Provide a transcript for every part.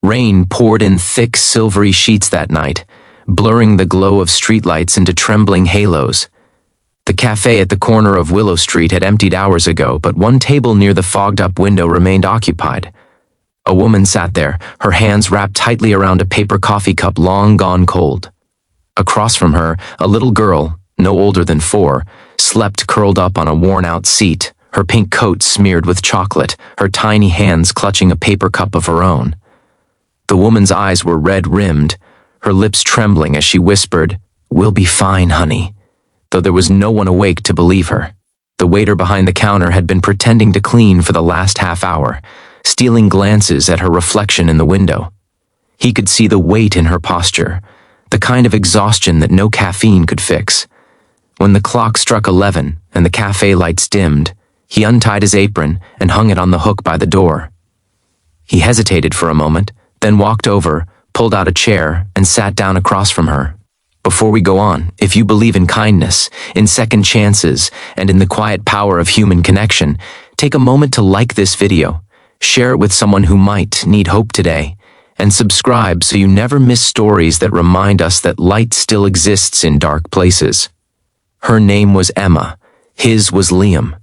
Rain poured in thick, silvery sheets that night, blurring the glow of streetlights into trembling halos. The cafe at the corner of Willow Street had emptied hours ago, but one table near the fogged-up window remained occupied. A woman sat there, her hands wrapped tightly around a paper coffee cup long gone cold. Across from her, a little girl, no older than 4, slept curled up on a worn-out seat, her pink coat smeared with chocolate, her tiny hands clutching a paper cup of her own. The woman's eyes were red-rimmed, her lips trembling as she whispered, "We'll be fine, honey," though there was no one awake to believe her. The waiter behind the counter had been pretending to clean for the last half hour, stealing glances at her reflection in the window. He could see the weight in her posture, the kind of exhaustion that no caffeine could fix. When the clock struck 11 and the cafe lights dimmed, he untied his apron and hung it on the hook by the door. He hesitated for a moment, then walked over, pulled out a chair, and sat down across from her. "Before we go on, if you believe in kindness, in second chances, and in the quiet power of human connection, take a moment to like this video, share it with someone who might need hope today, and subscribe so you never miss stories that remind us that light still exists in dark places." Her name was Emma. His was Liam.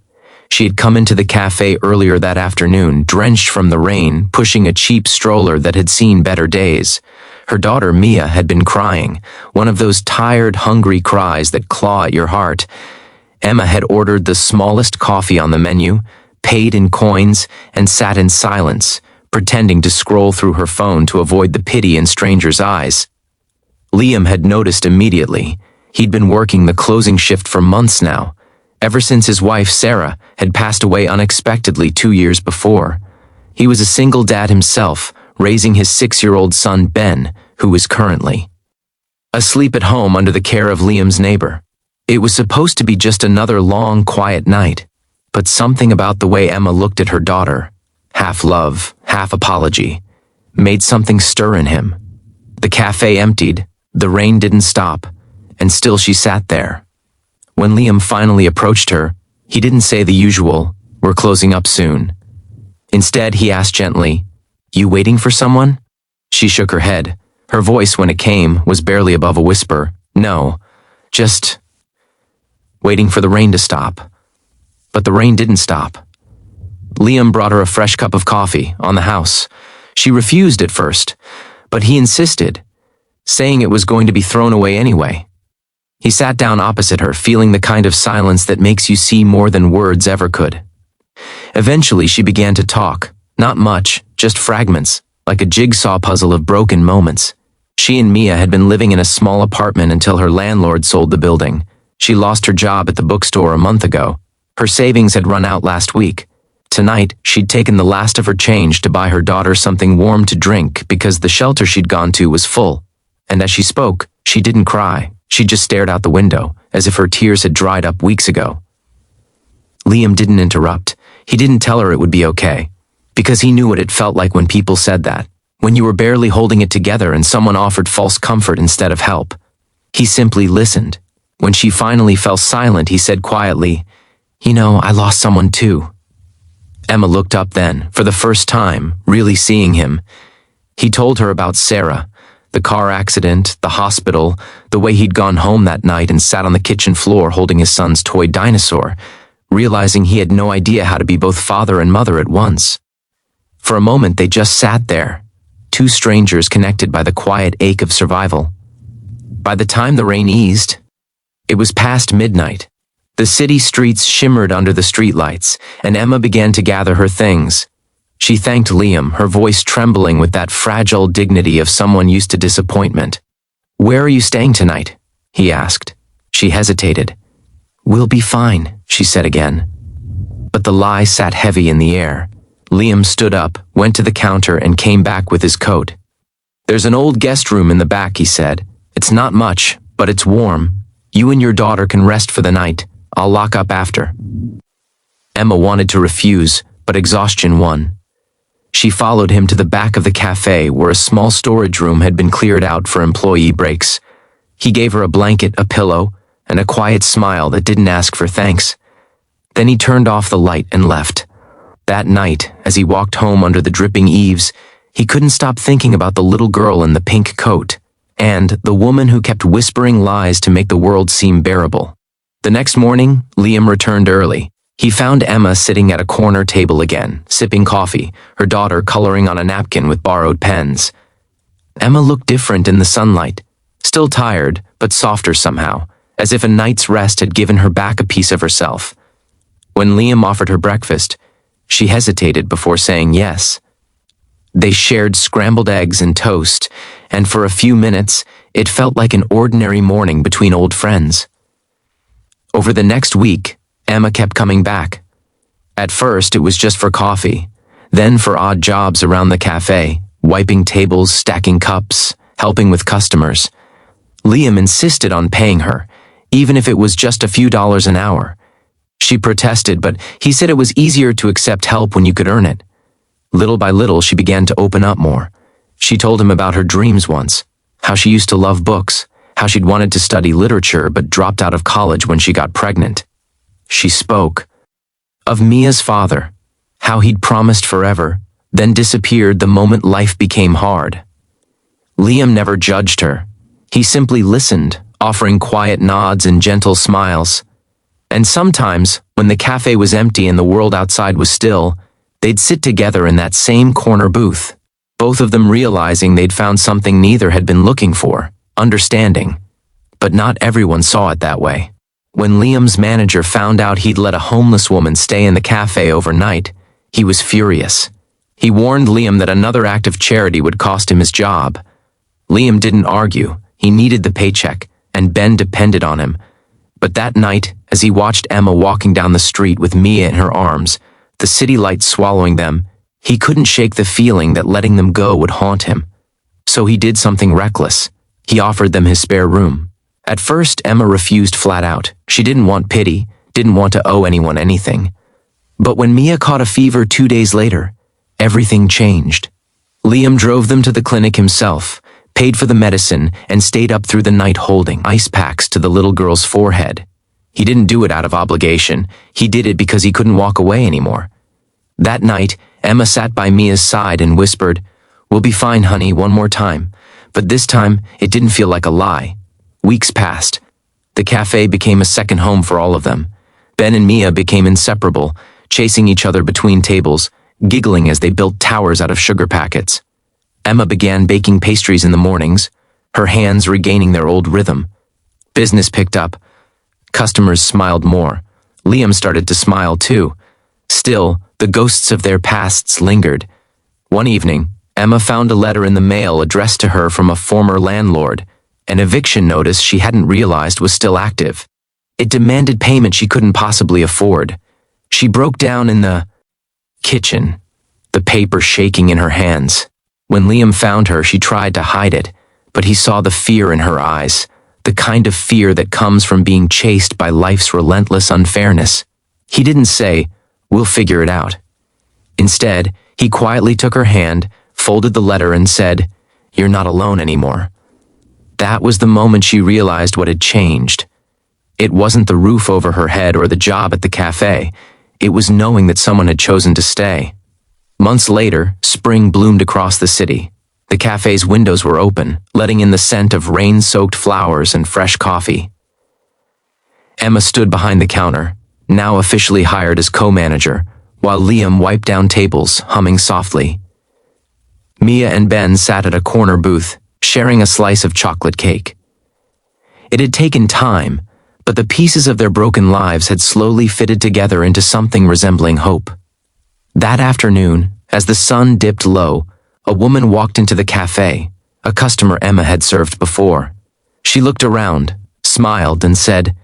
She had come into the cafe earlier that afternoon, drenched from the rain, pushing a cheap stroller that had seen better days. Her daughter, Mia, had been crying, one of those tired, hungry cries that claw at your heart. Emma had ordered the smallest coffee on the menu, paid in coins, and sat in silence, pretending to scroll through her phone to avoid the pity in strangers' eyes. Liam had noticed immediately. He'd been working the closing shift for months now, ever since his wife, Sarah, had passed away unexpectedly 2 years before. He was a single dad himself, raising his 6-year-old son, Ben, who was currently asleep at home under the care of Liam's neighbor. It was supposed to be just another long, quiet night, but something about the way Emma looked at her daughter, half love, half apology, made something stir in him. The cafe emptied, the rain didn't stop, and still she sat there. When Liam finally approached her, he didn't say the usual, "We're closing up soon." Instead, he asked gently, "You waiting for someone?" She shook her head. Her voice, when it came, was barely above a whisper. "No, just waiting for the rain to stop." But the rain didn't stop. Liam brought her a fresh cup of coffee, on the house. She refused at first, but he insisted, saying it was going to be thrown away anyway. He sat down opposite her, feeling the kind of silence that makes you see more than words ever could. Eventually, she began to talk. Not much, just fragments, like a jigsaw puzzle of broken moments. She and Mia had been living in a small apartment until her landlord sold the building. She lost her job at the bookstore a month ago. Her savings had run out last week. Tonight, she'd taken the last of her change to buy her daughter something warm to drink because the shelter she'd gone to was full. And as she spoke, she didn't cry. She just stared out the window, as if her tears had dried up weeks ago. Liam didn't interrupt. He didn't tell her it would be okay, because he knew what it felt like when people said that, when you were barely holding it together and someone offered false comfort instead of help. He simply listened. When she finally fell silent, he said quietly, "You know, I lost someone too." Emma looked up then, for the first time, really seeing him. He told her about Sarah, the car accident, the hospital, the way he'd gone home that night and sat on the kitchen floor holding his son's toy dinosaur, realizing he had no idea how to be both father and mother at once. For a moment, they just sat there, two strangers connected by the quiet ache of survival. By the time the rain eased, it was past midnight. The city streets shimmered under the streetlights, and Emma began to gather her things. She thanked Liam, her voice trembling with that fragile dignity of someone used to disappointment. "Where are you staying tonight?" he asked. She hesitated. "We'll be fine," she said again. But the lie sat heavy in the air. Liam stood up, went to the counter, and came back with his coat. "There's an old guest room in the back," he said. "It's not much, but it's warm. You and your daughter can rest for the night. I'll lock up after." Emma wanted to refuse, but exhaustion won. She followed him to the back of the cafe where a small storage room had been cleared out for employee breaks. He gave her a blanket, a pillow, and a quiet smile that didn't ask for thanks. Then he turned off the light and left. That night, as he walked home under the dripping eaves, He couldn't stop thinking about the little girl in the pink coat, and the woman who kept whispering lies to make the world seem bearable. The next morning, Liam returned early. He found Emma sitting at a corner table again, sipping coffee, her daughter coloring on a napkin with borrowed pens. Emma looked different in the sunlight, still tired, but softer somehow, as if a night's rest had given her back a piece of herself. When Liam offered her breakfast, she hesitated before saying yes. They shared scrambled eggs and toast, and for a few minutes, it felt like an ordinary morning between old friends. Over the next week, Emma kept coming back. At first, it was just for coffee, then for odd jobs around the cafe, wiping tables, stacking cups, helping with customers. Liam insisted on paying her, even if it was just a few dollars an hour. She protested, but he said it was easier to accept help when you could earn it. Little by little, she began to open up more. She told him about her dreams once, how she used to love books, how she'd wanted to study literature but dropped out of college when she got pregnant. She spoke of Mia's father, how he'd promised forever, then disappeared the moment life became hard. Liam never judged her. He simply listened, offering quiet nods and gentle smiles. And sometimes, when the cafe was empty and the world outside was still, they'd sit together in that same corner booth, both of them realizing they'd found something neither had been looking for, understanding. But not everyone saw it that way. When Liam's manager found out he'd let a homeless woman stay in the cafe overnight, he was furious. He warned Liam that another act of charity would cost him his job. Liam didn't argue. He needed the paycheck, and Ben depended on him. But that night, as he watched Emma walking down the street with Mia in her arms, the city lights swallowing them, he couldn't shake the feeling that letting them go would haunt him. So he did something reckless. He offered them his spare room. At first, Emma refused flat out. She didn't want pity, didn't want to owe anyone anything. But when Mia caught a fever 2 days later, everything changed. Liam drove them to the clinic himself, paid for the medicine, and stayed up through the night holding ice packs to the little girl's forehead. He didn't do it out of obligation. He did it because he couldn't walk away anymore. That night, Emma sat by Mia's side and whispered, "We'll be fine, honey, one more time." But this time, it didn't feel like a lie. Weeks passed. The cafe became a second home for all of them. Ben and Mia became inseparable, chasing each other between tables, giggling as they built towers out of sugar packets. Emma began baking pastries in the mornings, her hands regaining their old rhythm. Business picked up. Customers smiled more. Liam started to smile too. Still, the ghosts of their pasts lingered. One evening, Emma found a letter in the mail addressed to her from a former landlord, an eviction notice she hadn't realized was still active. It demanded payment she couldn't possibly afford. She broke down in the kitchen, the paper shaking in her hands. When Liam found her, she tried to hide it, but he saw the fear in her eyes, the kind of fear that comes from being chased by life's relentless unfairness. He didn't say, "We'll figure it out." Instead, he quietly took her hand, folded the letter, and said, "You're not alone anymore." That was the moment she realized what had changed. It wasn't the roof over her head or the job at the cafe. It was knowing that someone had chosen to stay. Months later, spring bloomed across the city. The cafe's windows were open, letting in the scent of rain-soaked flowers and fresh coffee. Emma stood behind the counter, now officially hired as co-manager, while Liam wiped down tables, humming softly. Mia and Ben sat at a corner booth, sharing a slice of chocolate cake. It had taken time, but the pieces of their broken lives had slowly fitted together into something resembling hope. That afternoon, as the sun dipped low, a woman walked into the cafe, a customer Emma had served before. She looked around, smiled, and said,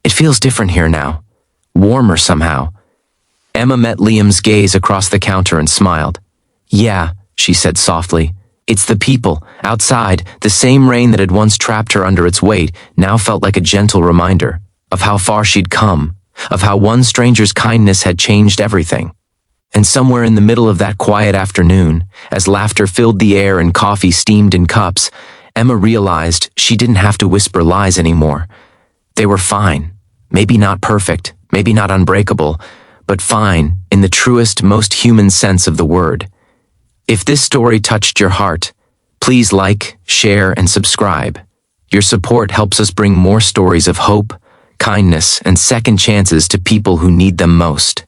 "It feels different here now, warmer somehow." Emma met Liam's gaze across the counter and smiled. "Yeah," she said softly. "It's the people, outside, the same rain that had once trapped her under its weight now felt like a gentle reminder of how far she'd come, of how one stranger's kindness had changed everything." And somewhere in the middle of that quiet afternoon, as laughter filled the air and coffee steamed in cups, Emma realized she didn't have to whisper lies anymore. They were fine, maybe not perfect, maybe not unbreakable, but fine in the truest, most human sense of the word. If this story touched your heart, please like, share, and subscribe. Your support helps us bring more stories of hope, kindness, and second chances to people who need them most.